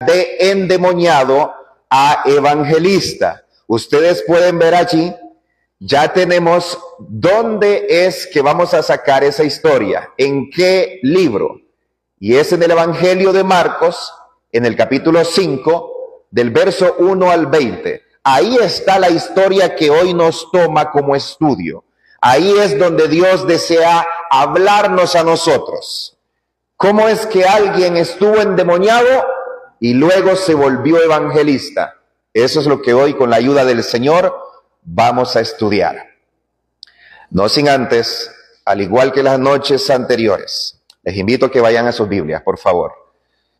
de endemoniado a evangelista. Ustedes pueden ver allí, ya tenemos dónde es que vamos a sacar esa historia, en qué libro. Y es en el Evangelio de Marcos, en el capítulo 5, del verso 1 al 20. Ahí está la historia que hoy nos toma como estudio. Ahí es donde Dios desea hablarnos a nosotros. ¿Cómo es que alguien estuvo endemoniado y luego se volvió evangelista? Eso es lo que hoy, con la ayuda del Señor, vamos a estudiar. No sin antes, al igual que las noches anteriores, les invito a que vayan a sus Biblias, por favor,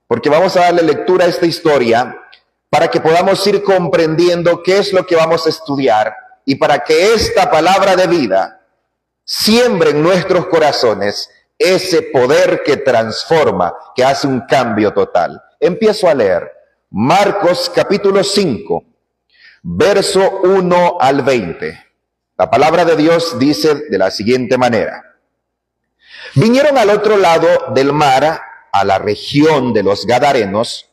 porque vamos a darle lectura a esta historia para que podamos ir comprendiendo qué es lo que vamos a estudiar y para que esta palabra de vida siembre en nuestros corazones ese poder que transforma, que hace un cambio total. Empiezo a leer Marcos capítulo 5, verso 1 al 20. La palabra de Dios dice de la siguiente manera: vinieron al otro lado del mar, a la región de los Gadarenos.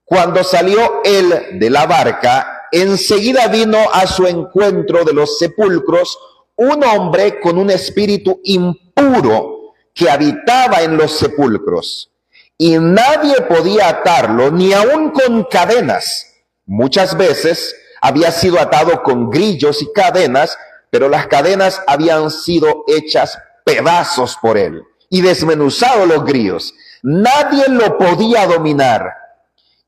Cuando salió él de la barca, enseguida vino a su encuentro de los sepulcros un hombre con un espíritu impuro que habitaba en los sepulcros, y nadie podía atarlo, ni aun con cadenas. Muchas veces había sido atado con grillos y cadenas, pero las cadenas habían sido hechas pedazos por él y desmenuzado los grillos. Nadie lo podía dominar,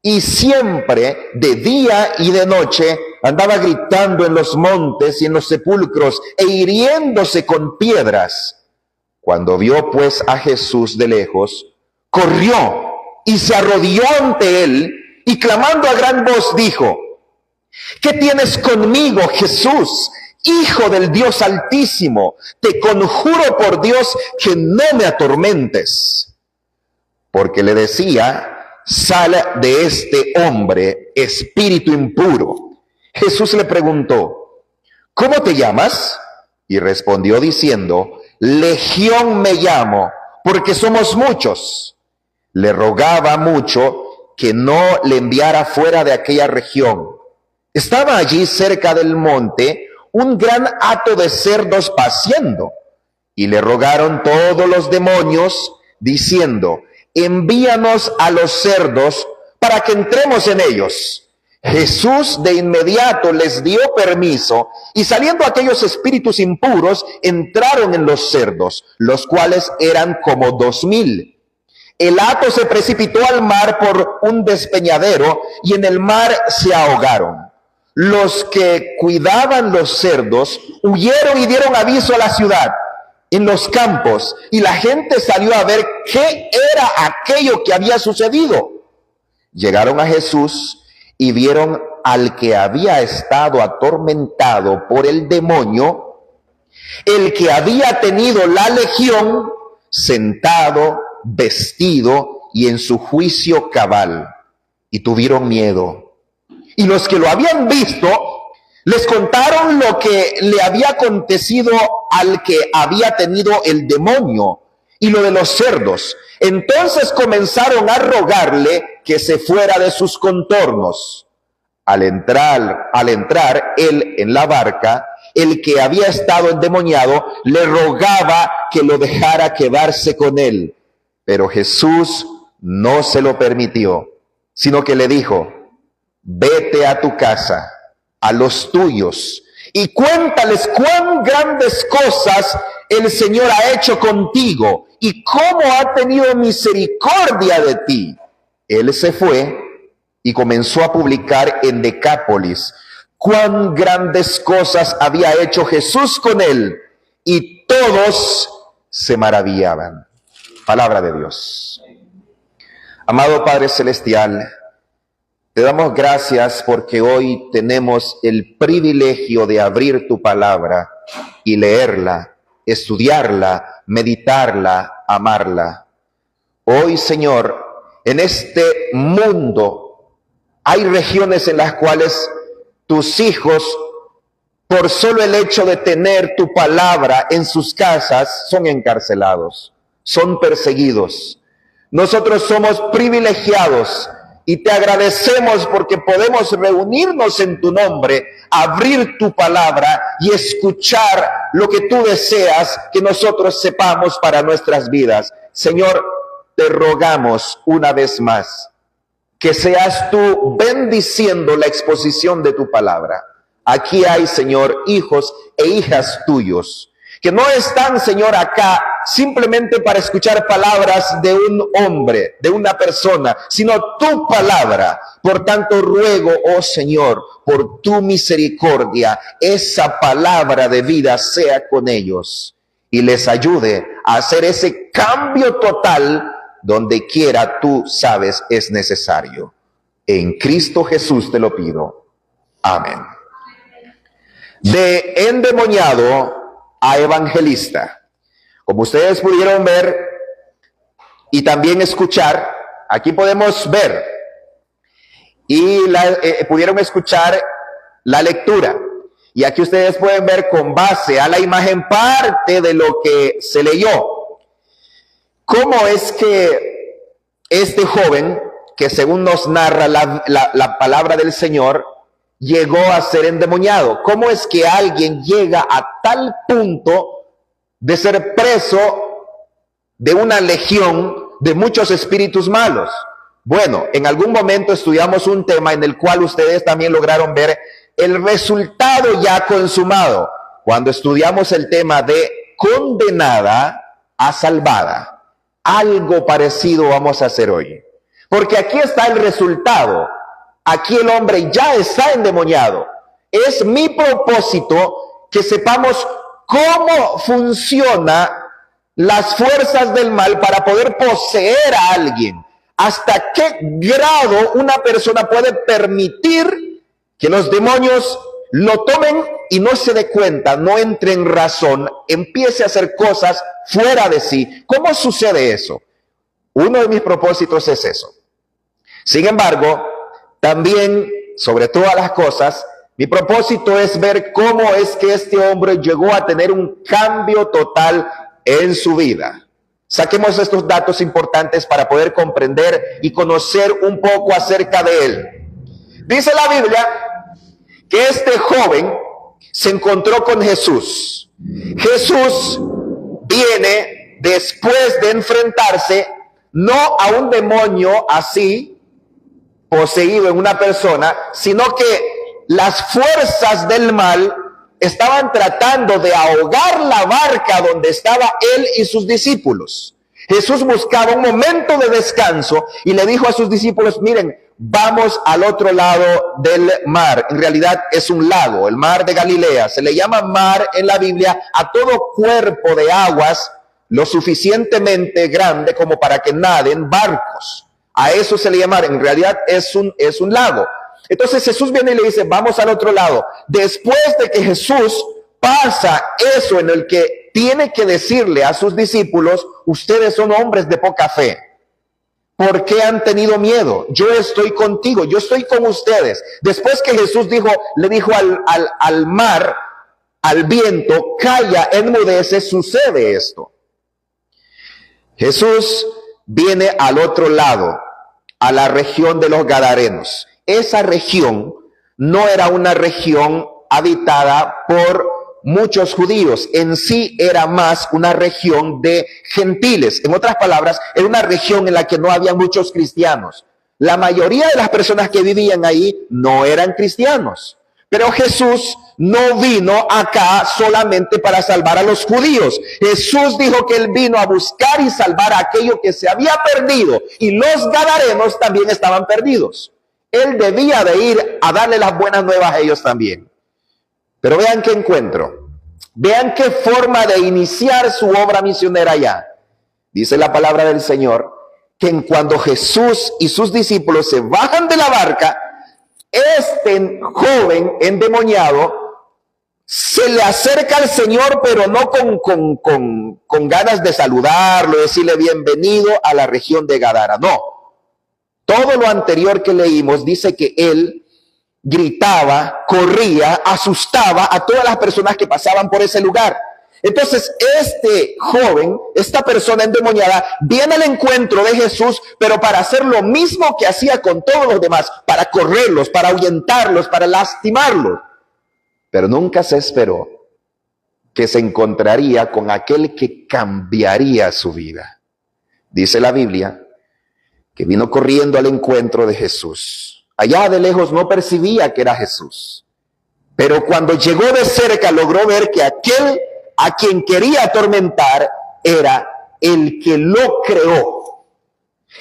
y siempre, de día y de noche, andaba gritando en los montes y en los sepulcros e hiriéndose con piedras. Cuando vio pues a Jesús de lejos, corrió y se arrodilló ante él, y clamando a gran voz dijo: ¿qué tienes conmigo, Jesús, Hijo del Dios Altísimo? Te conjuro por Dios que no me atormentes. Porque le decía: sal de este hombre, espíritu impuro. Jesús le preguntó: ¿cómo te llamas? Y respondió diciendo: Legión me llamo, porque somos muchos. Le rogaba mucho que no le enviara fuera de aquella región. Estaba allí cerca del monte un gran hato de cerdos paciendo, y le rogaron todos los demonios, diciendo: envíanos a los cerdos para que entremos en ellos. Jesús de inmediato les dio permiso, y saliendo aquellos espíritus impuros, entraron en los cerdos, los cuales eran como 2000. El hato se precipitó al mar por un despeñadero, y en el mar se ahogaron. Los que cuidaban los cerdos huyeron y dieron aviso a la ciudad, en los campos, y la gente salió a ver qué era aquello que había sucedido. Llegaron a Jesús y vieron al que había estado atormentado por el demonio, el que había tenido la legión, sentado, vestido y en su juicio cabal, y tuvieron miedo. Y los que lo habían visto les contaron lo que le había acontecido al que había tenido el demonio y lo de los cerdos. Entonces comenzaron a rogarle que se fuera de sus contornos. Al entrar él en la barca, el que había estado endemoniado le rogaba que lo dejara quedarse con él. Pero Jesús no se lo permitió, sino que le dijo: vete a tu casa, a los tuyos, y cuéntales cuán grandes cosas el Señor ha hecho contigo y cómo ha tenido misericordia de ti. Él se fue y comenzó a publicar en Decápolis cuán grandes cosas había hecho Jesús con él, y todos se maravillaban. Palabra de Dios. Amado Padre Celestial, te damos gracias porque hoy tenemos el privilegio de abrir tu palabra y leerla, estudiarla, meditarla, amarla. Hoy, Señor, en este mundo hay regiones en las cuales tus hijos, por solo el hecho de tener tu palabra en sus casas, son encarcelados, son perseguidos. Nosotros somos privilegiados y te agradecemos porque podemos reunirnos en tu nombre, abrir tu palabra y escuchar lo que tú deseas que nosotros sepamos para nuestras vidas. Señor, te rogamos una vez más que seas tú bendiciendo la exposición de tu palabra. Aquí hay, Señor, hijos e hijas tuyos, que no están, Señor, acá simplemente para escuchar palabras de un hombre, de una persona, sino tu palabra. Por tanto, ruego, oh Señor, por tu misericordia, esa palabra de vida sea con ellos y les ayude a hacer ese cambio total donde quiera tú sabes es necesario. En Cristo Jesús te lo pido. Amén. De endemoniado a evangelista. Como ustedes pudieron ver y también escuchar, aquí podemos ver y pudieron escuchar la lectura. Y aquí ustedes pueden ver con base a la imagen parte de lo que se leyó. ¿Cómo es que este joven, que según nos narra la palabra del Señor, llegó a ser endemoniado? ¿Cómo es que alguien llega a tal punto de ser preso de una legión de muchos espíritus malos? Bueno, en algún momento estudiamos un tema en el cual ustedes también lograron ver el resultado ya consumado, cuando estudiamos el tema de condenada a salvada. Algo parecido vamos a hacer hoy, porque aquí está el resultado. Aquí el hombre ya está endemoniado. Es mi propósito que sepamos cómo funciona las fuerzas del mal para poder poseer a alguien. Hasta qué grado una persona puede permitir que los demonios lo tomen y no se dé cuenta, no entre en razón, empiece a hacer cosas fuera de sí. ¿Cómo sucede eso? Uno de mis propósitos es eso. Sin embargo, también, sobre todas las cosas, mi propósito es ver cómo es que este hombre llegó a tener un cambio total en su vida. Saquemos estos datos importantes para poder comprender y conocer un poco acerca de él. Dice la Biblia que este joven se encontró con Jesús. Jesús viene después de enfrentarse no a un demonio así, poseído en una persona, sino que las fuerzas del mal estaban tratando de ahogar la barca donde estaba él y sus discípulos. Jesús buscaba un momento de descanso y le dijo a sus discípulos: miren, vamos al otro lado del mar. En realidad es un lago, el mar de Galilea. Se le llama mar en la Biblia a todo cuerpo de aguas lo suficientemente grande como para que naden barcos. A eso se le llama, en realidad es un lago. Entonces Jesús viene y le dice: vamos al otro lado. Después de que Jesús pasa eso en el que tiene que decirle a sus discípulos: ustedes son hombres de poca fe. ¿Por qué han tenido miedo? Yo estoy contigo, yo estoy con ustedes. Después que Jesús le dijo al mar, al viento: calla, enmudece, sucede esto. Jesús viene al otro lado, a la región de los Gadarenos. Esa región no era una región habitada por muchos judíos, en sí era más una región de gentiles. En otras palabras, era una región en la que no había muchos cristianos. La mayoría de las personas que vivían ahí no eran cristianos. Pero Jesús no vino acá solamente para salvar a los judíos. Jesús dijo que él vino a buscar y salvar a aquello que se había perdido. Y los gadarenos también estaban perdidos. Él debía de ir a darle las buenas nuevas a ellos también. Pero vean qué encuentro. Vean qué forma de iniciar su obra misionera allá. Dice la palabra del Señor que en cuando Jesús y sus discípulos se bajan de la barca, este joven endemoniado se le acerca al Señor, pero no con ganas de saludarlo, decirle bienvenido a la región de Gadara. No. Todo lo anterior que leímos dice que él gritaba, corría, asustaba a todas las personas que pasaban por ese lugar. Entonces este joven, esta persona endemoniada, viene al encuentro de Jesús, pero para hacer lo mismo que hacía con todos los demás, para correrlos, para ahuyentarlos, para lastimarlos. Pero nunca se esperó que se encontraría con aquel que cambiaría su vida. Dice la Biblia que vino corriendo al encuentro de Jesús. Allá de lejos no percibía que era Jesús, pero cuando llegó de cerca logró ver que aquel a quien quería atormentar era el que lo creó,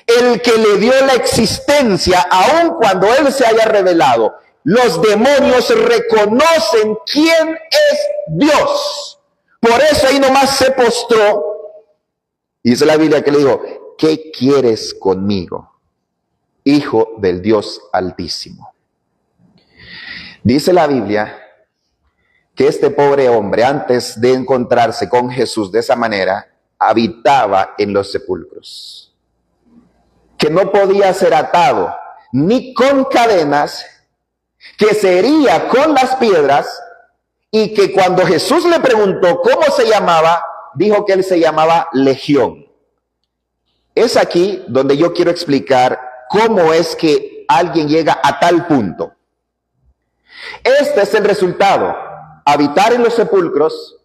el que le dio la existencia, aun cuando él se haya revelado. Los demonios reconocen quién es Dios. Por eso ahí nomás se postró. Dice la Biblia que le dijo: ¿qué quieres conmigo, Hijo del Dios Altísimo? Dice la Biblia que este pobre hombre, antes de encontrarse con Jesús de esa manera, habitaba en los sepulcros, que no podía ser atado ni con cadenas, que se hería con las piedras, y que cuando Jesús le preguntó cómo se llamaba, dijo que él se llamaba Legión. Es aquí donde yo quiero explicar cómo es que alguien llega a tal punto. Este es el resultado: habitar en los sepulcros,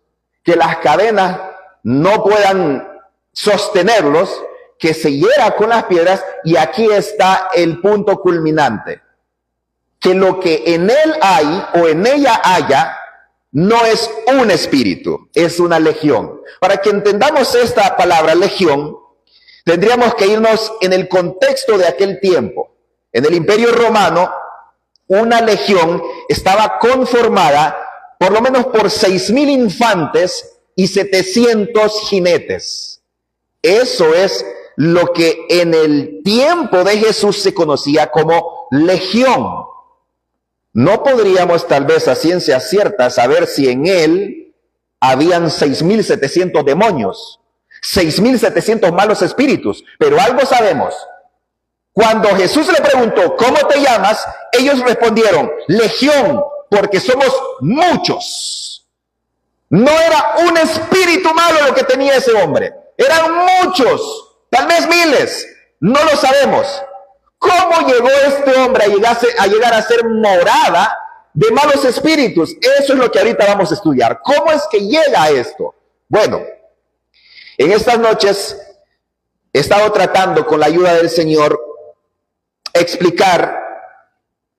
que las cadenas no puedan sostenerlos, que se hiera con las piedras, y aquí está el punto culminante: que lo que en él hay o en ella haya no es un espíritu, es una legión. Para que entendamos esta palabra legión, tendríamos que irnos en el contexto de aquel tiempo. En el Imperio Romano, una legión estaba conformada por lo menos por 6,000 infantes y 700 jinetes. Eso es lo que en el tiempo de Jesús se conocía como legión. No podríamos tal vez a ciencia cierta saber si en él habían 6,700 demonios, 6,700 malos espíritus, pero algo sabemos. Cuando Jesús le preguntó: ¿cómo te llamas?, ellos respondieron: Legión, porque somos muchos. No era un espíritu malo lo que tenía ese hombre, eran muchos, tal vez miles, no lo sabemos. ¿Cómo llegó este hombre a llegar a ser morada de malos espíritus? Eso es lo que ahorita vamos a estudiar. ¿Cómo es que llega a esto? Bueno, en estas noches he estado tratando, con la ayuda del Señor, explicar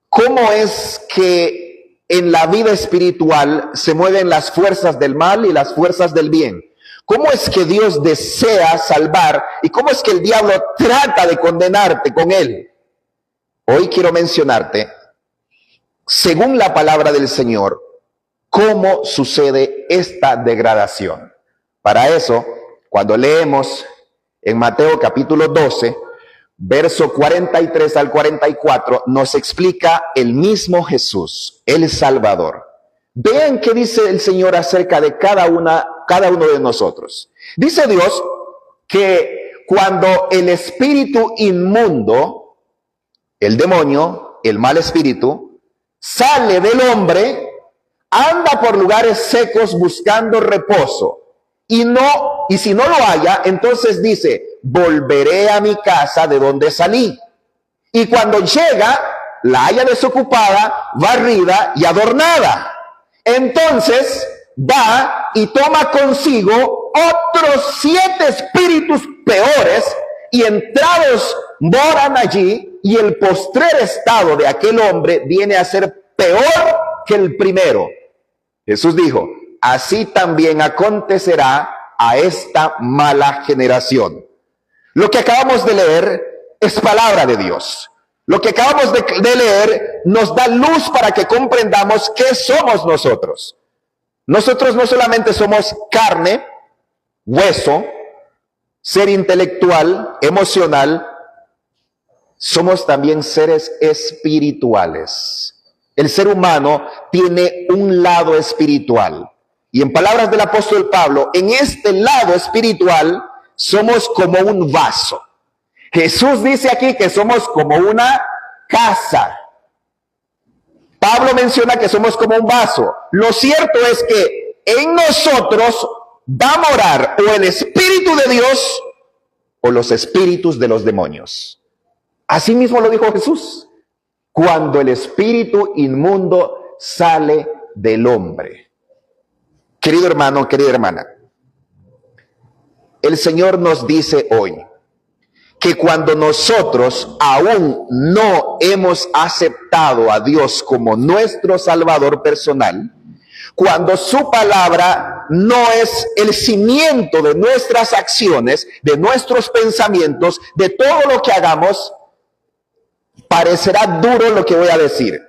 cómo es que en la vida espiritual se mueven las fuerzas del mal y las fuerzas del bien. ¿Cómo es que Dios desea salvar y cómo es que el diablo trata de condenarte con él? Hoy quiero mencionarte, según la palabra del Señor, cómo sucede esta degradación. Para eso, cuando leemos en Mateo capítulo 12, verso 43 al 44, nos explica el mismo Jesús, el Salvador. Vean qué dice el Señor acerca de cada uno de nosotros. Dice Dios que cuando el espíritu inmundo, el demonio, el mal espíritu, sale del hombre, anda por lugares secos buscando reposo, y si no lo halla, entonces dice: volveré a mi casa de donde salí. Y cuando llega, la halla desocupada, barrida y adornada. Entonces va y toma consigo otros 7 espíritus peores, y entrados moran allí, y el postrer estado de aquel hombre viene a ser peor que el primero. Jesús dijo: así también acontecerá a esta mala generación. Lo que acabamos de leer es palabra de Dios. Lo que acabamos de leer nos da luz para que comprendamos qué somos nosotros. Nosotros no solamente somos carne, hueso, ser intelectual, emocional, somos también seres espirituales. El ser humano tiene un lado espiritual. Y en palabras del apóstol Pablo, en este lado espiritual somos como un vaso. Jesús dice aquí que somos como una casa. Pablo menciona que somos como un vaso. Lo cierto es que en nosotros va a morar o el Espíritu de Dios o los espíritus de los demonios. Así mismo lo dijo Jesús. Cuando el espíritu inmundo sale del hombre. Querido hermano, querida hermana, el Señor nos dice hoy que cuando nosotros aún no hemos aceptado a Dios como nuestro Salvador personal, cuando su palabra no es el cimiento de nuestras acciones, de nuestros pensamientos, de todo lo que hagamos, parecerá duro lo que voy a decir,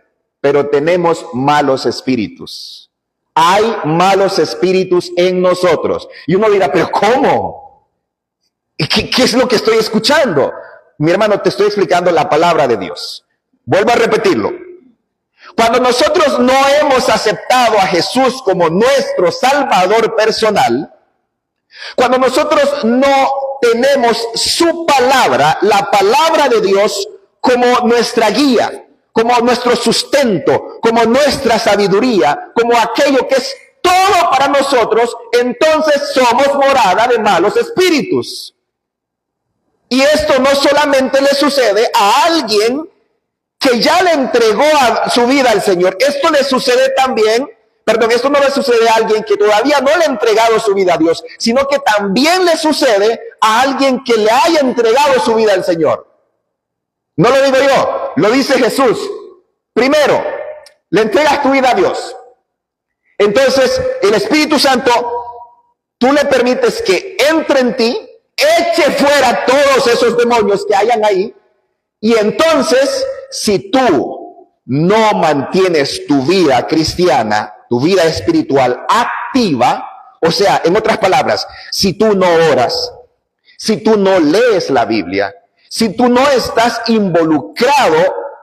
pero tenemos malos espíritus. Hay malos espíritus en nosotros. Y uno dirá, ¿pero cómo? ¿Qué es lo que estoy escuchando? Mi hermano, te estoy explicando la palabra de Dios. Vuelvo a repetirlo. Cuando nosotros no hemos aceptado a Jesús como nuestro Salvador personal, cuando nosotros no tenemos su palabra, la palabra de Dios, como nuestra guía, como nuestro sustento, como nuestra sabiduría, como aquello que es todo para nosotros, entonces somos morada de malos espíritus. Y esto no solamente le sucede a alguien que ya le entregó su vida al Señor, esto le sucede también, esto no le sucede a alguien que todavía no le ha entregado su vida a Dios, sino que también le sucede a alguien que le haya entregado su vida al Señor. No lo digo yo, lo dice Jesús. Primero, le entregas tu vida a Dios. Entonces, el Espíritu Santo, tú le permites que entre en ti, eche fuera todos esos demonios que hayan ahí. Y entonces, si tú no mantienes tu vida cristiana, tu vida espiritual activa, o sea, en otras palabras, si tú no oras, si tú no lees la Biblia, si tú no estás involucrado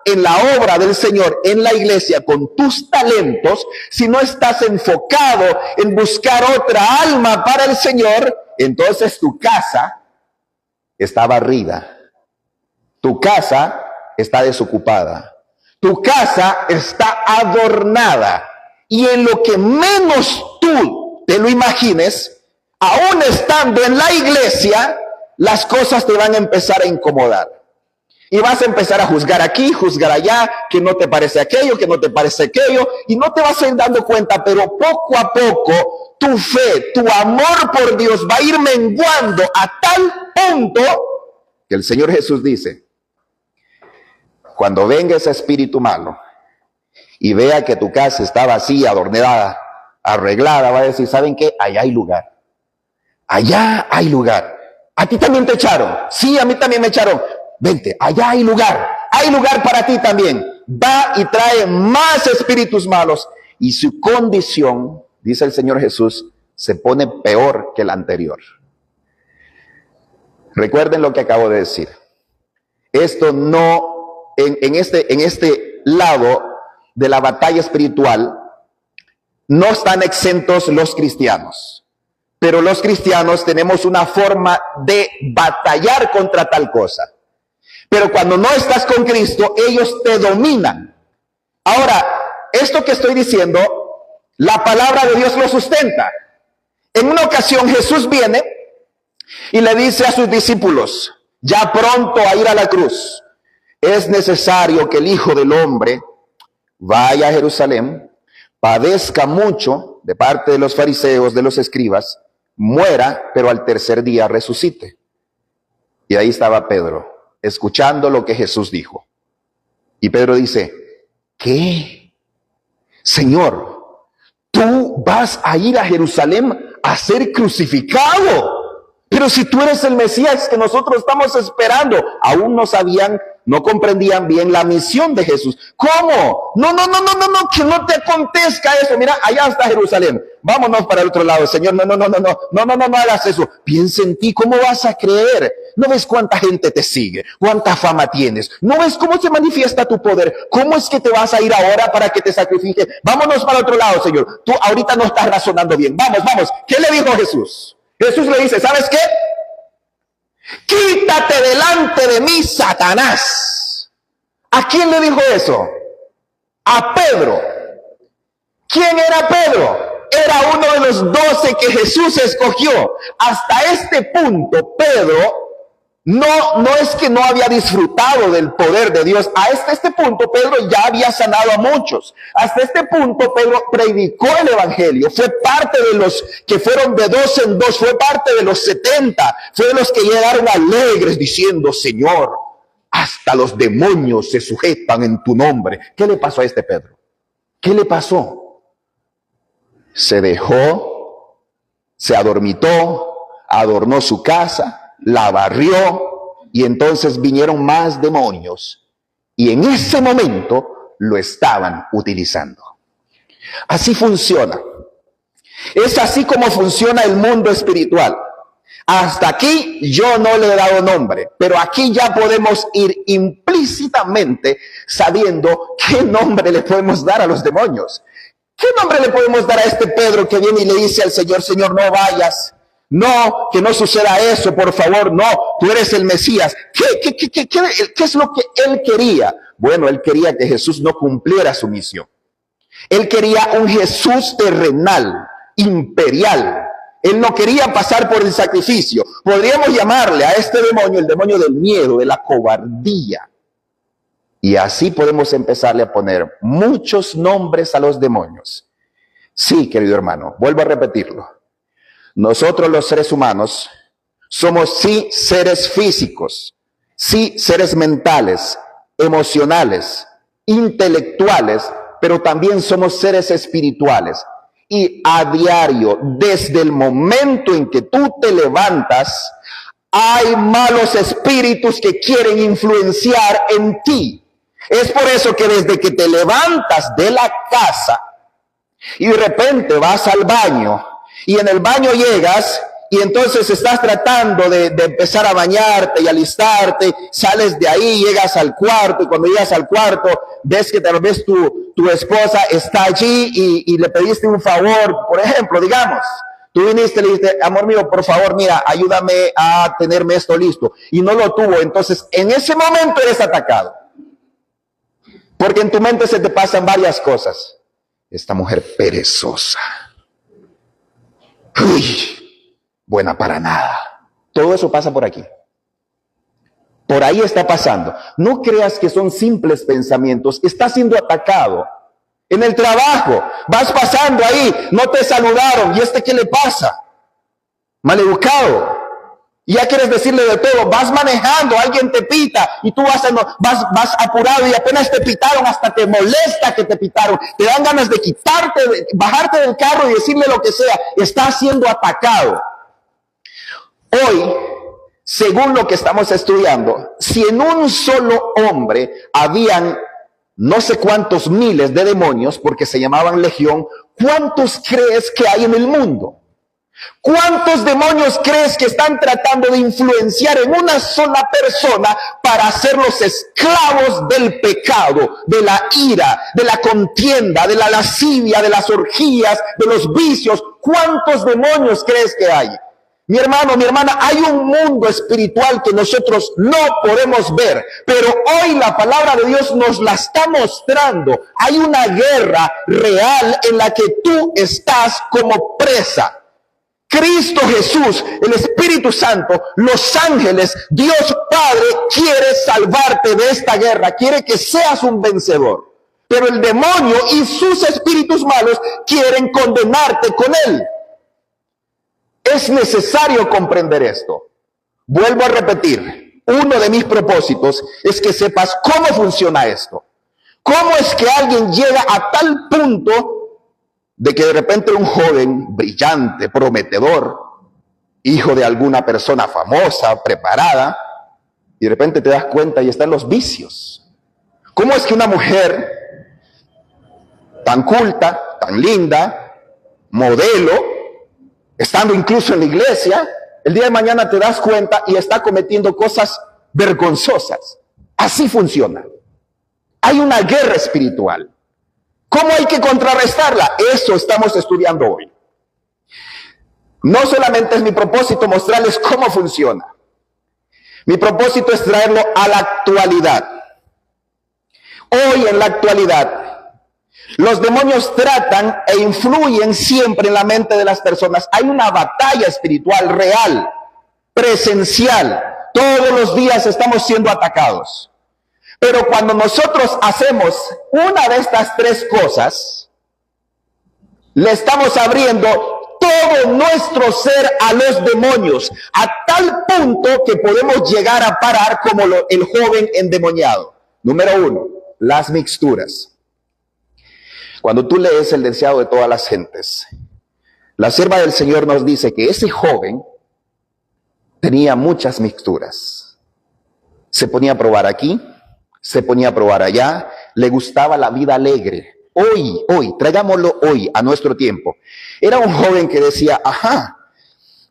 en la obra del Señor, en la iglesia, con tus talentos, si no estás enfocado en buscar otra alma para el Señor, entonces tu casa está barrida, tu casa está desocupada, tu casa está adornada, y en lo que menos tú te lo imagines, aún estando en la iglesia, las cosas te van a empezar a incomodar. Y vas a empezar a juzgar aquí, juzgar allá, que no te parece aquello, que no te parece aquello, y no te vas a ir dando cuenta, pero poco a poco tu fe, tu amor por Dios va a ir menguando a tal punto que el Señor Jesús dice, cuando venga ese espíritu malo y vea que tu casa está vacía, adornada, arreglada, va a decir, ¿saben qué? Allá hay lugar. Allá hay lugar. ¿A ti también te echaron? Sí, a mí también me echaron. Vente, allá hay lugar para ti también. Va y trae más espíritus malos y su condición, dice el Señor Jesús, se pone peor que la anterior. Recuerden lo que acabo de decir. Esto no, en este lado de la batalla espiritual, no están exentos los cristianos. Pero los cristianos tenemos una forma de batallar contra tal cosa. Pero cuando no estás con Cristo, ellos te dominan. Ahora, esto que estoy diciendo, la palabra de Dios lo sustenta. En una ocasión Jesús viene y le dice a sus discípulos, ya pronto a ir a la cruz, es necesario que el Hijo del Hombre vaya a Jerusalén, padezca mucho de parte de los fariseos, de los escribas, muera, pero al tercer día resucite. Y ahí estaba Pedro, escuchando lo que Jesús dijo. Y Pedro dice, ¿qué? Señor, ¿tú vas a ir a Jerusalén a ser crucificado? Pero si tú eres el Mesías que nosotros estamos esperando. Aún no sabían, no comprendían bien la misión de Jesús. ¿Cómo? No, que no te acontezca eso. Mira, allá está Jerusalén. Vámonos para el otro lado, Señor. No hagas eso. Piensa en ti, ¿cómo vas a creer? ¿No ves cuánta gente te sigue? ¿Cuánta fama tienes? ¿No ves cómo se manifiesta tu poder? ¿Cómo es que te vas a ir ahora para que te sacrifique? Vámonos para el otro lado, Señor. Tú ahorita no estás razonando bien. Vamos. ¿Qué le dijo Jesús? Jesús le dice, ¿sabes qué? Quítate delante de mí, Satanás. ¿A quién le dijo eso? A Pedro. ¿Quién era Pedro? era uno de los 12 que Jesús escogió. Hasta este punto, Pedro no es que no había disfrutado del poder de Dios. Hasta este punto, Pedro ya había sanado a muchos. Hasta este punto, Pedro predicó el evangelio. Fue parte de los que fueron de 2 en 2. Fue parte de los 70. Fue de los que llegaron alegres diciendo: Señor, hasta los demonios se sujetan en tu nombre. ¿Qué le pasó a este Pedro? ¿Qué le pasó? Se dejó, se adormitó, adornó su casa, la barrió, y entonces vinieron más demonios, y en ese momento lo estaban utilizando. Así funciona. Es así como funciona el mundo espiritual. Hasta aquí yo no le he dado nombre, pero aquí ya podemos ir implícitamente sabiendo qué nombre le podemos dar a los demonios. ¿Qué nombre le podemos dar a este Pedro que viene y le dice al Señor: Señor, no vayas? No, que no suceda eso, por favor, no, tú eres el Mesías. ¿Qué es lo que él quería? Bueno, él quería que Jesús no cumpliera su misión. Él quería un Jesús terrenal, imperial. Él no quería pasar por el sacrificio. Podríamos llamarle a este demonio el demonio del miedo, de la cobardía. Y así podemos empezarle a poner muchos nombres a los demonios. Sí, querido hermano, vuelvo a repetirlo. Nosotros los seres humanos somos sí seres físicos, sí seres mentales, emocionales, intelectuales, pero también somos seres espirituales. Y a diario, desde el momento en que tú te levantas, hay malos espíritus que quieren influenciar en ti. Es por eso que desde que te levantas de la casa y de repente vas al baño, y en el baño llegas y entonces estás tratando de empezar a bañarte y alistarte, sales de ahí, llegas al cuarto, y cuando llegas al cuarto ves que tal vez tu esposa está allí y le pediste un favor. Por ejemplo, digamos, tú viniste y le dijiste: amor mío, por favor, mira, ayúdame a tenerme esto listo, y no lo tuvo. Entonces en ese momento eres atacado, porque en tu mente se te pasan varias cosas. Esta mujer perezosa, uy, buena para nada. Todo eso pasa por aquí. Por ahí está pasando. No creas que son simples pensamientos. Estás siendo atacado. En el trabajo, vas pasando ahí, no te saludaron. ¿Y qué le pasa? Maleducado. Y ya quieres decirle de todo. Vas manejando, alguien te pita y tú vas apurado, y apenas te pitaron, hasta te molesta que te pitaron. Te dan ganas de quitarte, de bajarte del carro y decirle lo que sea. Estás siendo atacado. Hoy, según lo que estamos estudiando, si en un solo hombre habían no sé cuántos miles de demonios, porque se llamaban legión, ¿cuántos crees que hay en el mundo? ¿Cuántos demonios crees que están tratando de influenciar en una sola persona para hacerlos esclavos del pecado, de la ira, de la contienda, de la lascivia, de las orgías, de los vicios? ¿Cuántos demonios crees que hay? Mi hermano, mi hermana, hay un mundo espiritual que nosotros no podemos ver, pero hoy la palabra de Dios nos la está mostrando. Hay una guerra real en la que tú estás como presa. Cristo Jesús, el Espíritu Santo, los ángeles, Dios Padre quiere salvarte de esta guerra, quiere que seas un vencedor. Pero el demonio y sus espíritus malos quieren condenarte con él. Es necesario comprender esto. Vuelvo a repetir, uno de mis propósitos es que sepas cómo funciona esto. ¿Cómo es que alguien llega a tal punto de que de repente un joven brillante, prometedor, hijo de alguna persona famosa, preparada, y de repente te das cuenta y está en los vicios? ¿Cómo es que una mujer tan culta, tan linda, modelo, estando incluso en la iglesia, el día de mañana te das cuenta y está cometiendo cosas vergonzosas? Así funciona. Hay una guerra espiritual. ¿Cómo hay que contrarrestarla? Eso estamos estudiando hoy. No solamente es mi propósito mostrarles cómo funciona. Mi propósito es traerlo a la actualidad. Hoy, en la actualidad, Los demonios tratan e influyen siempre en la mente de las personas. Hay una batalla espiritual real, presencial. Todos los días estamos siendo atacados. Pero cuando nosotros hacemos una de estas tres cosas, le estamos abriendo todo nuestro ser a los demonios, a tal punto que podemos llegar a parar como el joven endemoniado. Número 1, las mixturas. Cuando tú lees el deseado de todas las gentes, la sierva del Señor nos dice que ese joven tenía muchas mixturas. Se ponía a probar aquí, se ponía a probar allá, le gustaba la vida alegre. Hoy, traigámoslo hoy a nuestro tiempo. Era un joven que decía, ajá,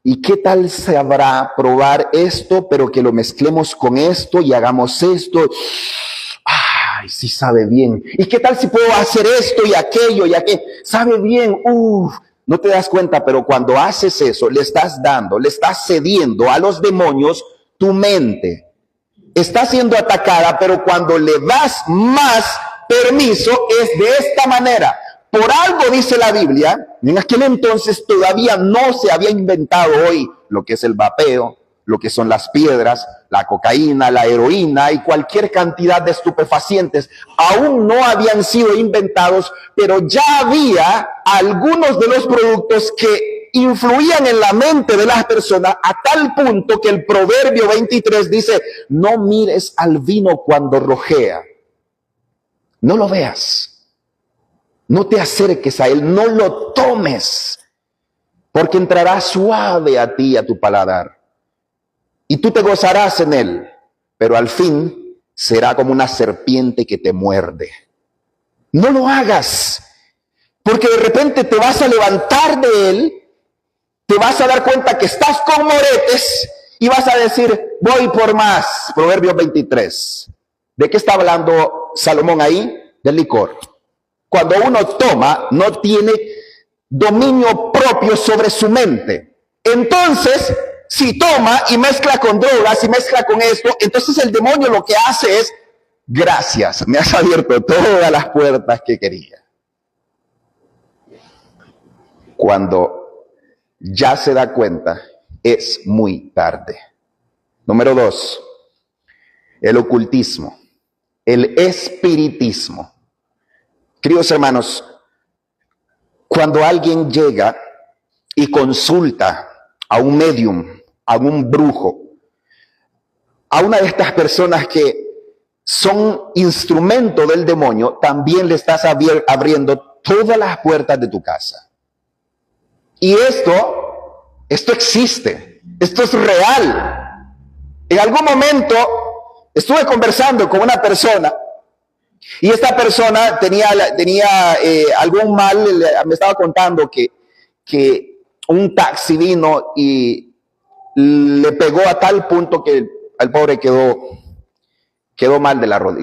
¿y qué tal sabrá probar esto, pero que lo mezclemos con esto y hagamos esto? Ay, sí sabe bien. ¿Y qué tal si puedo hacer esto y aquello y aquello? Sabe bien. No te das cuenta, pero cuando haces eso, le estás cediendo a los demonios tu mente. Está siendo atacada, pero cuando le das más permiso es de esta manera. Por algo dice la Biblia, en aquel entonces todavía no se había inventado hoy lo que es el vapeo, lo que son las piedras, la cocaína, la heroína y cualquier cantidad de estupefacientes. Aún no habían sido inventados, pero ya había algunos de los productos que influían en la mente de las personas a tal punto que el Proverbio 23 dice, no mires al vino cuando rojea. No lo veas. No te acerques a él, no lo tomes, porque entrará suave a ti, a tu paladar. Y tú te gozarás en él, pero al fin será como una serpiente que te muerde. No lo hagas, porque de repente te vas a levantar de él, te vas a dar cuenta que estás con moretes y vas a decir, voy por más. Proverbios 23. ¿De qué está hablando Salomón ahí? Del licor. Cuando uno toma, no tiene dominio propio sobre su mente. Entonces, si toma y mezcla con drogas y mezcla con esto, entonces el demonio lo que hace es, gracias, me has abierto todas las puertas que quería. Cuando ya se da cuenta, es muy tarde. Número 2, el ocultismo, el espiritismo. Queridos hermanos, cuando alguien llega y consulta a un medium, a un brujo, a una de estas personas que son instrumento del demonio, también le estás abriendo todas las puertas de tu casa. Y esto existe, esto es real. En algún momento estuve conversando con una persona y esta persona tenía algún mal, me estaba contando que un taxi vino y le pegó a tal punto que el pobre quedó mal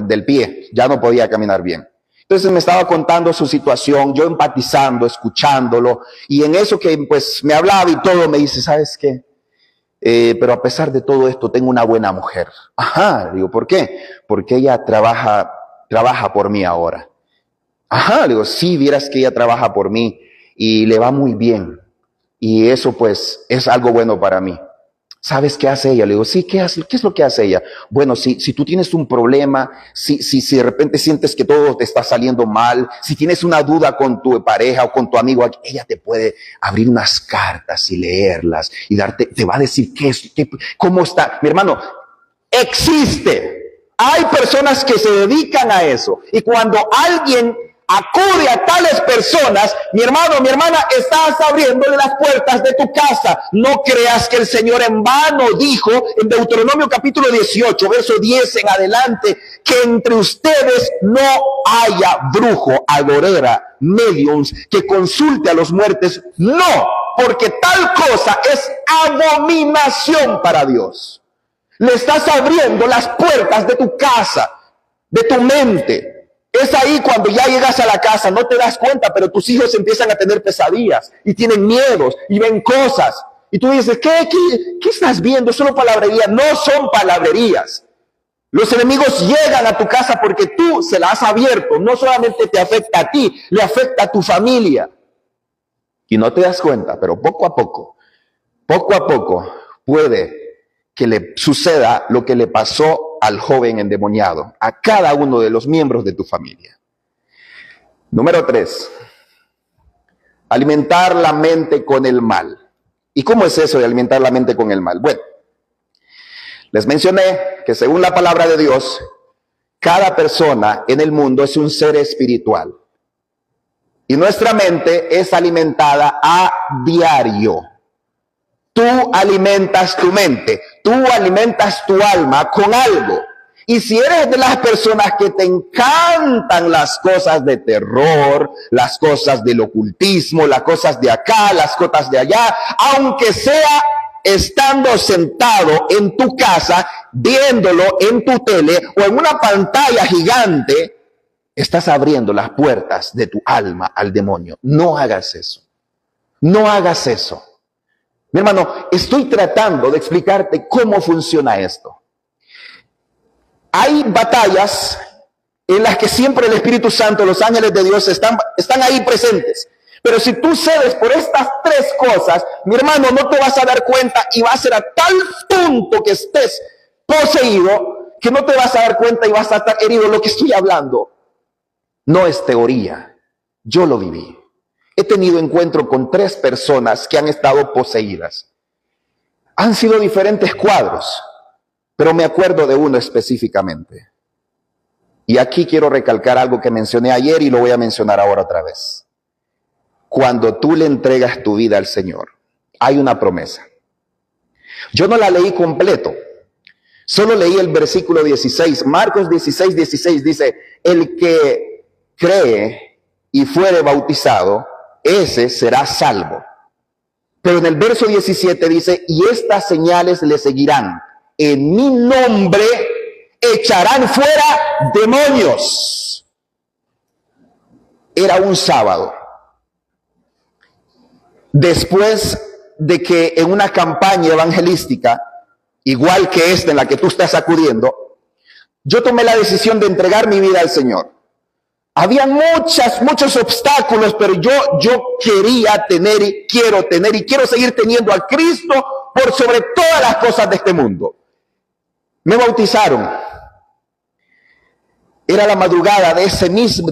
del pie, ya no podía caminar bien. Entonces me estaba contando su situación, yo empatizando, escuchándolo, y en eso que pues me hablaba y todo, me dice, ¿sabes qué? Pero a pesar de todo esto, tengo una buena mujer. Ajá, digo, ¿por qué? Porque ella trabaja por mí ahora. Ajá, digo, sí, vieras que ella trabaja por mí y le va muy bien. Y eso pues es algo bueno para mí. ¿Sabes qué hace ella? Le digo, sí, ¿qué hace? ¿Qué es lo que hace ella? Bueno, si tú tienes un problema, si de repente sientes que todo te está saliendo mal, si tienes una duda con tu pareja o con tu amigo, ella te puede abrir unas cartas y leerlas y te va a decir cómo está. Mi hermano, existe. Hay personas que se dedican a eso. Y cuando alguien acude a tales personas, mi hermano, mi hermana, estás abriéndole las puertas de tu casa. No creas que el Señor en vano dijo en Deuteronomio capítulo 18, verso 10 en adelante, que entre ustedes no haya brujo, agorera, mediums, que consulte a los muertos. No, porque tal cosa es abominación para Dios. Le estás abriendo las puertas de tu casa, de tu mente. Es ahí cuando ya llegas a la casa, no te das cuenta, pero tus hijos empiezan a tener pesadillas y tienen miedos y ven cosas. Y tú dices, ¿qué estás viendo? Solo palabrería. No son palabrerías. Los enemigos llegan a tu casa porque tú se la has abierto. No solamente te afecta a ti, le afecta a tu familia. Y no te das cuenta, pero poco a poco puede que le suceda lo que le pasó al joven endemoniado, a cada uno de los miembros de tu familia. Número 3, alimentar la mente con el mal. ¿Y cómo es eso de alimentar la mente con el mal? Bueno, les mencioné que según la palabra de Dios, cada persona en el mundo es un ser espiritual. Y nuestra mente es alimentada a diario. Tú alimentas tu mente, tú alimentas tu alma con algo. Y si eres de las personas que te encantan las cosas de terror, las cosas del ocultismo, las cosas de acá, las cosas de allá, aunque sea estando sentado en tu casa, viéndolo en tu tele o en una pantalla gigante, estás abriendo las puertas de tu alma al demonio. No hagas eso. No hagas eso. Mi hermano, estoy tratando de explicarte cómo funciona esto. Hay batallas en las que siempre el Espíritu Santo, los ángeles de Dios están ahí presentes. Pero si tú cedes por estas 3 cosas, mi hermano, no te vas a dar cuenta y va a ser a tal punto que estés poseído que no te vas a dar cuenta y vas a estar herido. Lo que estoy hablando no es teoría, yo lo viví. He tenido encuentro con 3 personas que han estado poseídas. Han sido diferentes cuadros, pero me acuerdo de uno específicamente. Y aquí quiero recalcar algo que mencioné ayer y lo voy a mencionar ahora otra vez. Cuando tú le entregas tu vida al Señor, hay una promesa. Yo no la leí completo, solo leí el versículo 16. Marcos 16, 16 dice, el que cree y fuere bautizado, ese será salvo. Pero en el verso 17 dice, y estas señales le seguirán. En mi nombre echarán fuera demonios. Era un sábado. Después de que en una campaña evangelística, igual que esta en la que tú estás acudiendo, yo tomé la decisión de entregar mi vida al Señor. Había muchos obstáculos, pero yo quería tener y quiero seguir teniendo a Cristo por sobre todas las cosas de este mundo. Me bautizaron. Era la madrugada de ese mismo,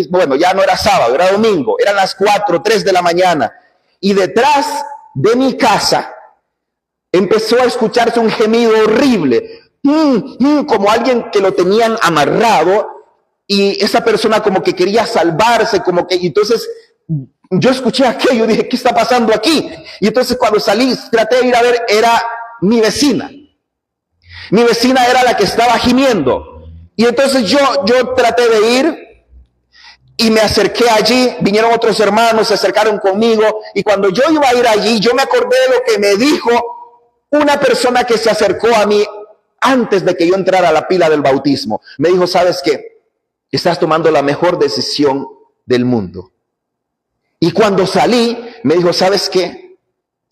bueno, ya no era sábado, era domingo, eran las 4, 3 de la mañana. Y detrás de mi casa empezó a escucharse un gemido horrible, como alguien que lo tenían amarrado. Y esa persona como que quería salvarse, y entonces yo escuché aquello, dije, ¿qué está pasando aquí? Y entonces cuando salí, traté de ir a ver, era mi vecina. Mi vecina era la que estaba gimiendo. Y entonces yo traté de ir y me acerqué allí, vinieron otros hermanos, se acercaron conmigo. Y cuando yo iba a ir allí, yo me acordé de lo que me dijo una persona que se acercó a mí antes de que yo entrara a la pila del bautismo. Me dijo, ¿sabes qué? Estás tomando la mejor decisión del mundo. Y cuando salí, me dijo, ¿sabes qué?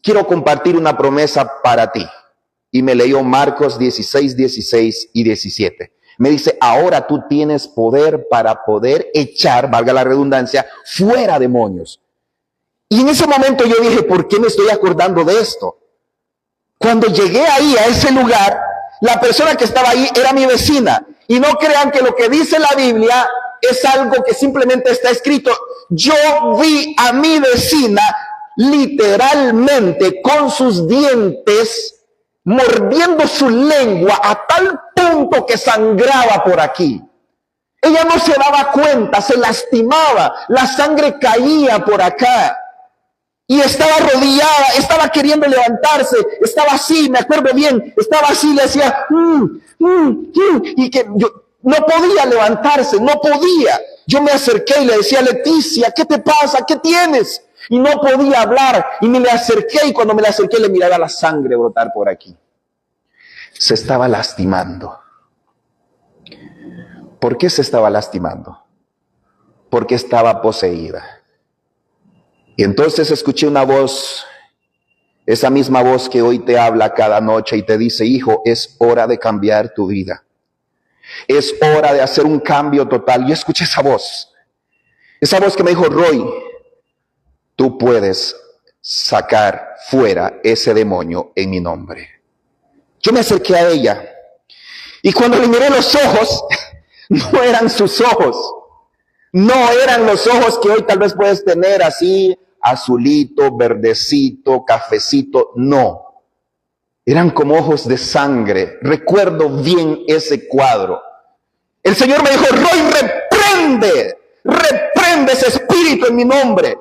Quiero compartir una promesa para ti. Y me leyó Marcos 16, 16 y 17. Me dice, ahora tú tienes poder para poder echar, valga la redundancia, fuera demonios. Y en ese momento yo dije, ¿por qué me estoy acordando de esto? Cuando llegué ahí, a ese lugar, la persona que estaba ahí era mi vecina. Y no crean que lo que dice la Biblia es algo que simplemente está escrito. Yo vi a mi vecina literalmente con sus dientes mordiendo su lengua a tal punto que sangraba por aquí. Ella no se daba cuenta, se lastimaba, la sangre caía por acá. Y estaba arrodillada, estaba queriendo levantarse, estaba así, me acuerdo bien, estaba así, le decía, y que yo no podía levantarse, no podía. Yo me acerqué y le decía, Leticia, ¿qué te pasa? ¿Qué tienes? Y no podía hablar, y me le acerqué, y cuando me le acerqué le miraba la sangre brotar por aquí. Se estaba lastimando. ¿Por qué se estaba lastimando? Porque estaba poseída. Y entonces escuché una voz, esa misma voz que hoy te habla cada noche y te dice, hijo, es hora de cambiar tu vida. Es hora de hacer un cambio total. Yo escuché esa voz que me dijo, Roy, tú puedes sacar fuera ese demonio en mi nombre. Yo me acerqué a ella y cuando le miré los ojos, no eran sus ojos, no eran los ojos que hoy tal vez puedes tener así, azulito, verdecito, cafecito, no. Eran como ojos de sangre. Recuerdo bien ese cuadro. El Señor me dijo, Roy, reprende ese espíritu en mi nombre.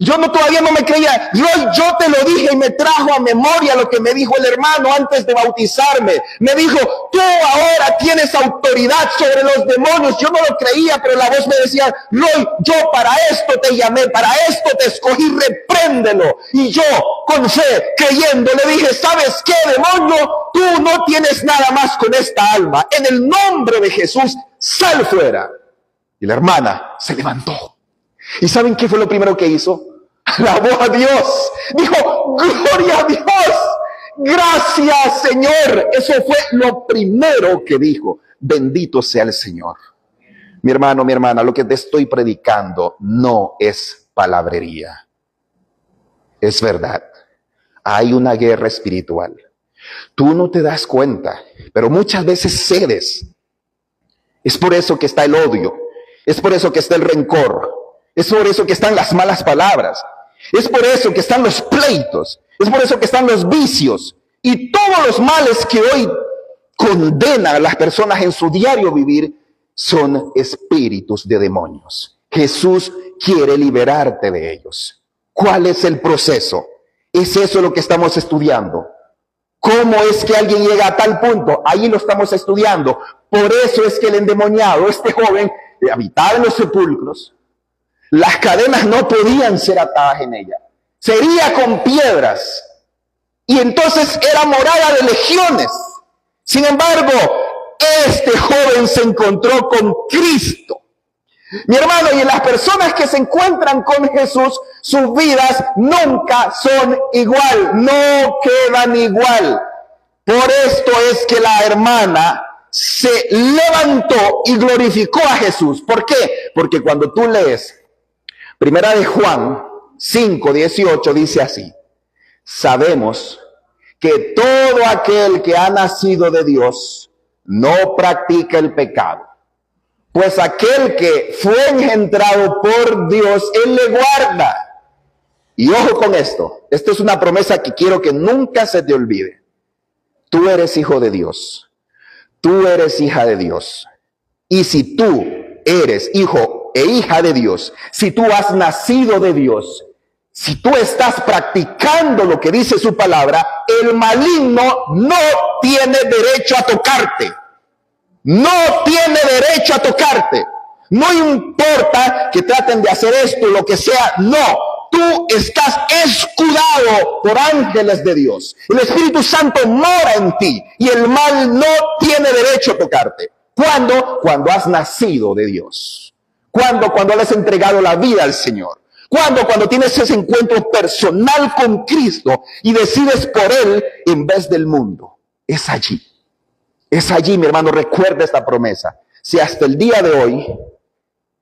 Yo todavía no me creía. Roy, yo te lo dije y me trajo a memoria lo que me dijo el hermano antes de bautizarme. Me dijo, tú ahora tienes autoridad sobre los demonios. Yo no lo creía, pero la voz me decía, Roy, yo para esto te llamé, para esto te escogí, repréndelo. Y yo, con fe, creyendo, le dije, ¿sabes qué, demonio? Tú no tienes nada más con esta alma. En el nombre de Jesús, sal fuera. Y la hermana se levantó. ¿Y saben qué fue lo primero que hizo? Alabó a Dios. Dijo, gloria a Dios. Gracias, Señor. Eso fue lo primero que dijo. Bendito sea el Señor. Mi hermano, mi hermana, lo que te estoy predicando no es palabrería. Es verdad. Hay una guerra espiritual. Tú no te das cuenta, pero muchas veces cedes. Es por eso que está el odio. Es por eso que está el rencor. Es por eso que están las malas palabras. Es por eso que están los pleitos. Es por eso que están los vicios. Y todos los males que hoy condenan a las personas en su diario vivir son espíritus de demonios. Jesús quiere liberarte de ellos. ¿Cuál es el proceso? ¿Es eso lo que estamos estudiando? ¿Cómo es que alguien llega a tal punto? Ahí lo estamos estudiando. Por eso es que el endemoniado, este joven, habitaba en los sepulcros. Las cadenas no podían ser atadas en ella. Sería con piedras. Y entonces era morada de legiones. Sin embargo, este joven se encontró con Cristo. Mi hermano, y las personas que se encuentran con Jesús, sus vidas nunca son igual, no quedan igual. Por esto es que la hermana se levantó y glorificó a Jesús. ¿Por qué? Porque cuando tú lees Primera de Juan 5:18 dice así: sabemos que todo aquel que ha nacido de Dios no practica el pecado, pues aquel que fue engendrado por Dios, Él le guarda. Y ojo con esto, esta es una promesa que quiero que nunca se te olvide. Tú eres hijo de Dios, tú eres hija de Dios. Y si tú eres hijo e hija de Dios, si tú has nacido de Dios, si tú estás practicando lo que dice su palabra, el maligno no tiene derecho a tocarte. No tiene derecho a tocarte. No importa que traten de hacer esto, lo que sea, no. Tú estás escudado por ángeles de Dios. El Espíritu Santo mora en ti y el mal no tiene derecho a tocarte. ¿Cuándo? Cuando has nacido de Dios. Cuando le has entregado la vida al Señor. Cuando tienes ese encuentro personal con Cristo y decides por Él en vez del mundo. Es allí. Es allí, mi hermano, recuerda esta promesa. Si hasta el día de hoy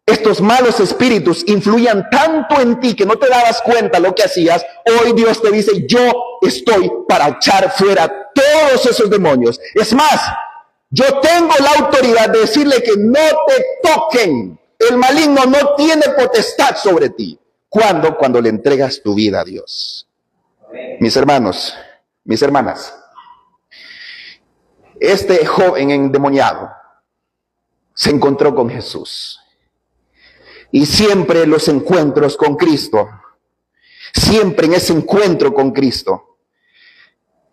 estos malos espíritus influían tanto en ti que no te dabas cuenta lo que hacías, hoy Dios te dice, yo estoy para echar fuera todos esos demonios. Es más, yo tengo la autoridad de decirle que no te toquen. El maligno no tiene potestad sobre ti. ¿Cuándo? Cuando le entregas tu vida a Dios. Mis hermanos, mis hermanas, este joven endemoniado se encontró con Jesús. Y siempre en los encuentros con Cristo, siempre en ese encuentro con Cristo,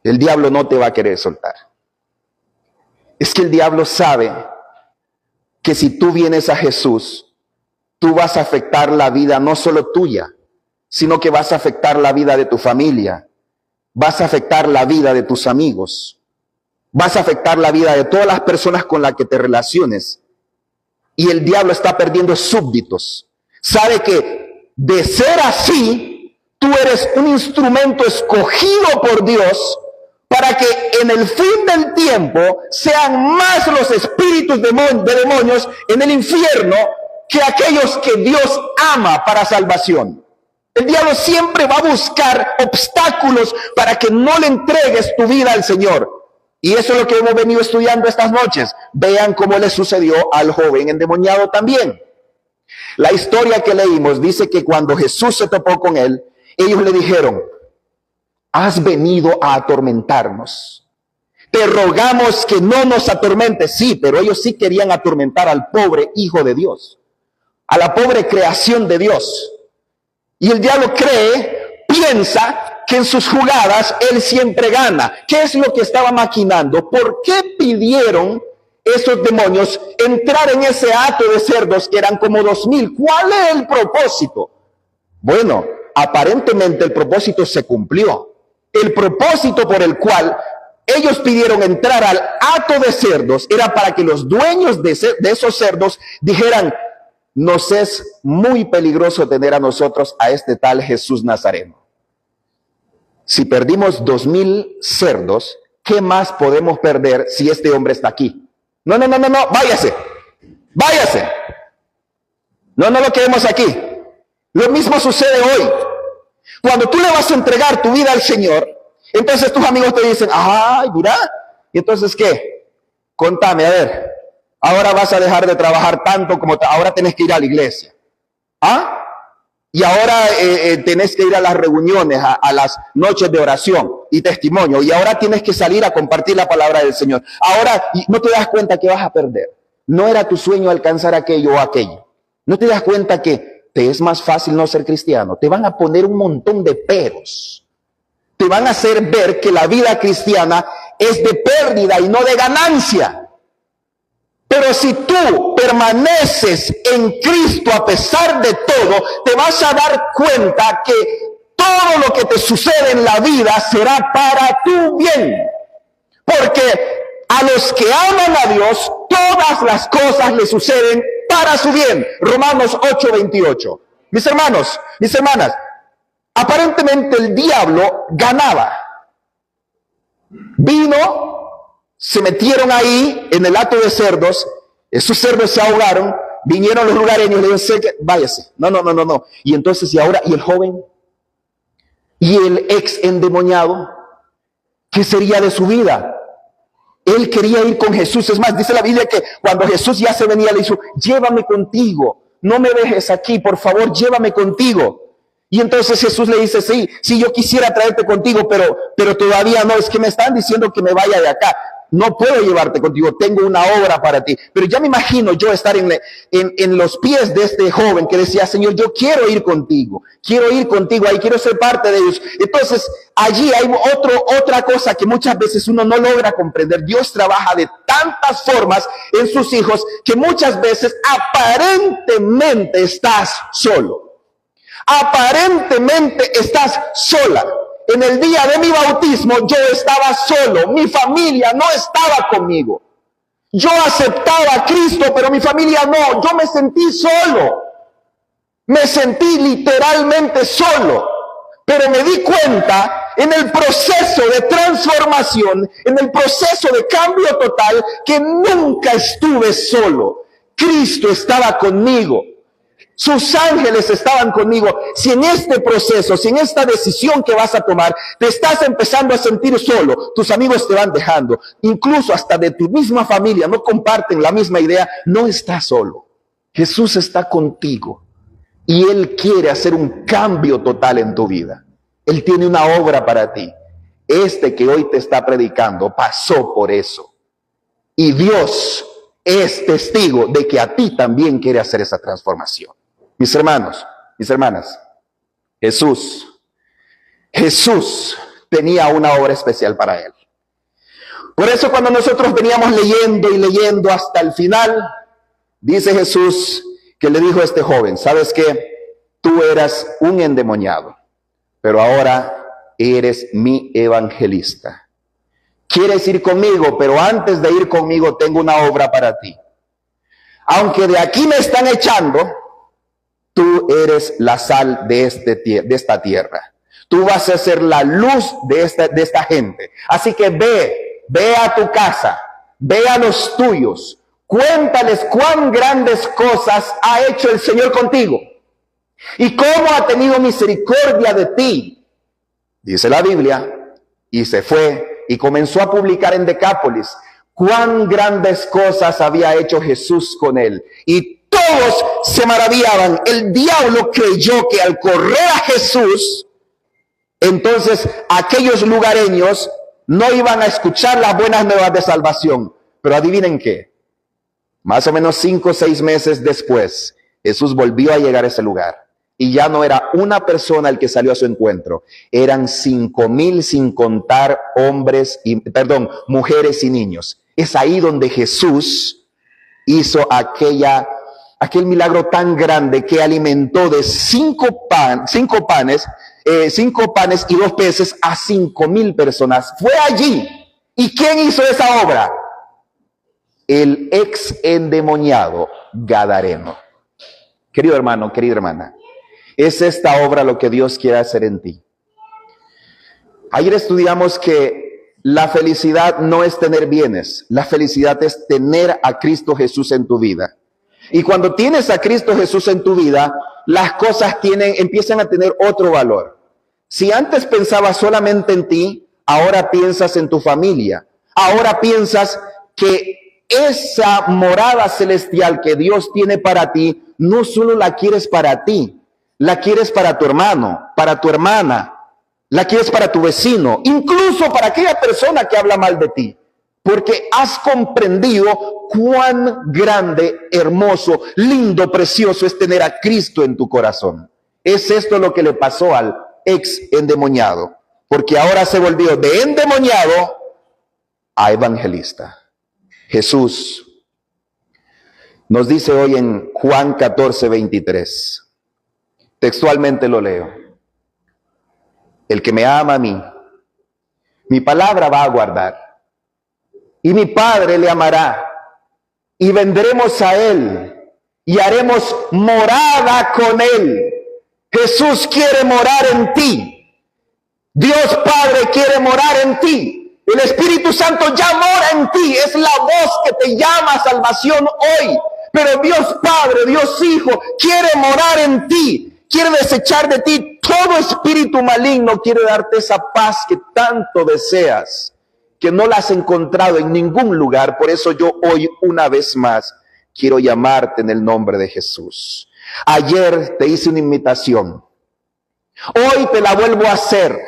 el diablo no te va a querer soltar. Es que el diablo sabe que si tú vienes a Jesús, tú vas a afectar la vida no solo tuya, sino que vas a afectar la vida de tu familia, vas a afectar la vida de tus amigos, vas a afectar la vida de todas las personas con las que te relaciones. Y el diablo está perdiendo súbditos. Sabe que de ser así, tú eres un instrumento escogido por Dios para que en el fin del tiempo sean más los espíritus de demonios en el infierno que aquellos que Dios ama para salvación. El diablo siempre va a buscar obstáculos para que no le entregues tu vida al Señor. Y eso es lo que hemos venido estudiando estas noches. Vean cómo le sucedió al joven endemoniado también. La historia que leímos dice que cuando Jesús se topó con él, ellos le dijeron: has venido a atormentarnos. Te rogamos que no nos atormentes. Sí, pero ellos sí querían atormentar al pobre Hijo de Dios, a la pobre creación de Dios. Y el diablo piensa que en sus jugadas él siempre gana. ¿Qué es lo que estaba maquinando? ¿Por qué pidieron esos demonios entrar en ese hato de cerdos que eran como 2000? ¿Cuál es el propósito? Bueno, aparentemente el propósito se cumplió. El propósito por el cual ellos pidieron entrar al hato de cerdos era para que los dueños de esos cerdos dijeran: nos es muy peligroso tener a nosotros a este tal Jesús Nazareno. Si perdimos 2000 cerdos, ¿qué más podemos perder si este hombre está aquí? No, váyase. No lo queremos aquí. Lo mismo sucede hoy. Cuando tú le vas a entregar tu vida al Señor, entonces tus amigos te dicen: ay, mira, ¿y entonces qué? Contame, a ver, ahora vas a dejar de trabajar tanto como ahora tenés que ir a la iglesia. ¿Ah? Y ahora tenés que ir a las reuniones, a las noches de oración y testimonio. Y ahora tienes que salir a compartir la palabra del Señor. Ahora no te das cuenta que vas a perder. No era tu sueño alcanzar aquello o aquello. No te das cuenta que te es más fácil no ser cristiano. Te van a poner un montón de peros. Te van a hacer ver que la vida cristiana es de pérdida y no de ganancia. Pero si tú permaneces en Cristo a pesar de todo, te vas a dar cuenta que todo lo que te sucede en la vida será para tu bien. Porque a los que aman a Dios, todas las cosas le suceden para su bien. Romanos 8:28. Mis hermanos, mis hermanas, aparentemente el diablo ganaba. Vino, se metieron ahí en el hato de cerdos, esos cerdos se ahogaron, vinieron los lugareños, le dijeron: váyase, no. Y entonces, ¿y ahora? ¿Y el joven? ¿Y el ex endemoniado? ¿Qué sería de su vida? Él quería ir con Jesús. Es más, dice la Biblia que cuando Jesús ya se venía, le dijo: llévame contigo, no me dejes aquí, por favor, llévame contigo. Y entonces Jesús le dice: sí, yo quisiera traerte contigo, pero todavía no, es que me están diciendo que me vaya de acá. No puedo llevarte contigo, tengo una obra para ti. Pero ya me imagino yo estar en los pies de este joven que decía: Señor, yo quiero ir contigo ahí, quiero ser parte de ellos. Entonces allí hay otra cosa que muchas veces uno no logra comprender. Dios trabaja de tantas formas en sus hijos que muchas veces aparentemente estás solo. Aparentemente estás sola. En el día de mi bautismo yo estaba solo, mi familia no estaba conmigo. Yo aceptaba a Cristo, pero mi familia no. Yo me sentí solo. Me sentí literalmente solo. Pero me di cuenta en el proceso de transformación, en el proceso de cambio total, que nunca estuve solo. Cristo estaba conmigo. Sus ángeles estaban conmigo. Si en este proceso, si en esta decisión que vas a tomar, te estás empezando a sentir solo, tus amigos te van dejando, incluso hasta de tu misma familia, no comparten la misma idea, no estás solo. Jesús está contigo y Él quiere hacer un cambio total en tu vida. Él tiene una obra para ti. Este que hoy te está predicando pasó por eso. Y Dios es testigo de que a ti también quiere hacer esa transformación. Mis hermanos, mis hermanas, Jesús tenía una obra especial para él. Por eso cuando nosotros veníamos leyendo y leyendo hasta el final, dice Jesús que le dijo a este joven: ¿sabes qué? Tú eras un endemoniado, pero ahora eres mi evangelista. Quieres ir conmigo, pero antes de ir conmigo tengo una obra para ti. Aunque de aquí me están echando, tú eres la sal de esta tierra. Tú vas a ser la luz de esta gente. Así que ve a tu casa, ve a los tuyos, cuéntales cuán grandes cosas ha hecho el Señor contigo y cómo ha tenido misericordia de ti. Dice la Biblia, y se fue y comenzó a publicar en Decápolis cuán grandes cosas había hecho Jesús con él. Y todos se maravillaban. El diablo creyó que al correr a Jesús, entonces aquellos lugareños no iban a escuchar las buenas nuevas de salvación. Pero adivinen qué, más o menos 5 o 6 meses después, Jesús volvió a llegar a ese lugar. Y ya no era una persona el que salió a su encuentro, eran 5,000 sin contar mujeres y niños. Es ahí donde Jesús hizo aquel milagro tan grande que alimentó de 5 panes y 2 peces a 5,000 personas. Fue allí. ¿Y quién hizo esa obra? El ex endemoniado gadareno. Querido hermano, querida hermana, es esta obra lo que Dios quiere hacer en ti. Ayer estudiamos que la felicidad no es tener bienes, la felicidad es tener a Cristo Jesús en tu vida. Y cuando tienes a Cristo Jesús en tu vida, las cosas empiezan a tener otro valor. Si antes pensabas solamente en ti, ahora piensas en tu familia. Ahora piensas que esa morada celestial que Dios tiene para ti, no solo la quieres para ti, la quieres para tu hermano, para tu hermana, la quieres para tu vecino, incluso para aquella persona que habla mal de ti, porque has comprendido cuán grande, hermoso, lindo, precioso es tener a Cristo en tu corazón. Es esto lo que le pasó al ex endemoniado, porque ahora se volvió de endemoniado a evangelista. Jesús nos dice hoy en Juan 14:23, textualmente lo leo: el que me ama a mí, mi palabra va a guardar, y mi Padre le amará, y vendremos a él, y haremos morada con él. Jesús quiere morar en ti. Dios Padre quiere morar en ti. El Espíritu Santo ya mora en ti. Es la voz que te llama a salvación hoy. Pero Dios Padre, Dios Hijo, quiere morar en ti. Quiere desechar de ti todo espíritu maligno. Quiere darte esa paz que tanto deseas, que no la has encontrado en ningún lugar. Por eso yo hoy, una vez más, quiero llamarte en el nombre de Jesús. Ayer te hice una invitación. Hoy te la vuelvo a hacer.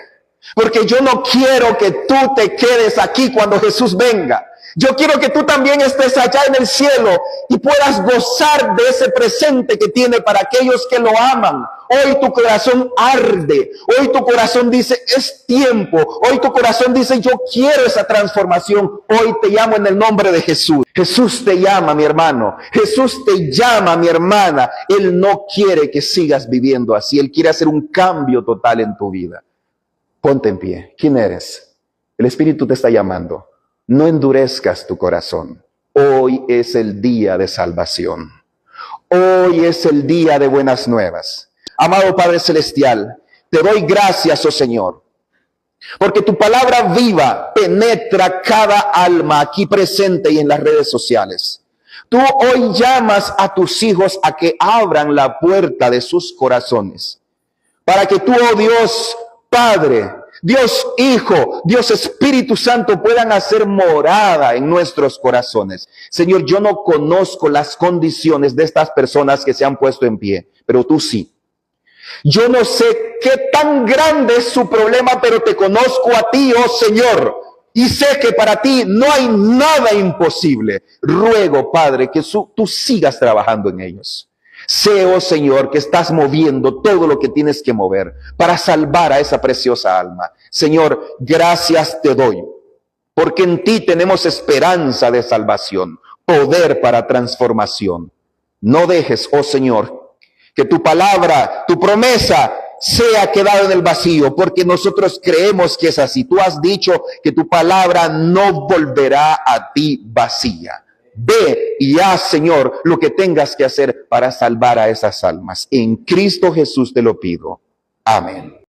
Porque yo no quiero que tú te quedes aquí cuando Jesús venga. Yo quiero que tú también estés allá en el cielo y puedas gozar de ese presente que tiene para aquellos que lo aman. Hoy tu corazón arde. Hoy tu corazón dice, es tiempo. Hoy tu corazón dice, yo quiero esa transformación. Hoy te llamo en el nombre de Jesús. Jesús te llama, mi hermano. Jesús te llama, mi hermana. Él no quiere que sigas viviendo así. Él quiere hacer un cambio total en tu vida. Ponte en pie. ¿Quién eres? El Espíritu te está llamando. No endurezcas tu corazón. Hoy es el día de salvación. Hoy es el día de buenas nuevas. Amado Padre Celestial, te doy gracias, oh Señor, porque tu palabra viva penetra cada alma aquí presente y en las redes sociales. Tú hoy llamas a tus hijos a que abran la puerta de sus corazones, para que tú, oh Dios Padre, Dios Hijo, Dios Espíritu Santo puedan hacer morada en nuestros corazones. Señor, yo no conozco las condiciones de estas personas que se han puesto en pie, pero tú sí. Yo no sé qué tan grande es su problema, pero te conozco a ti, oh Señor, y sé que para ti no hay nada imposible. Ruego, Padre, que tú sigas trabajando en ellos. Sé, oh Señor, que estás moviendo todo lo que tienes que mover para salvar a esa preciosa alma. Señor, gracias te doy, porque en ti tenemos esperanza de salvación, poder para transformación. No dejes, oh Señor, que tu palabra, tu promesa sea quedado en el vacío, porque nosotros creemos que es así. Tú has dicho que tu palabra no volverá a ti vacía. Ve y haz, Señor, lo que tengas que hacer para salvar a esas almas. En Cristo Jesús te lo pido. Amén.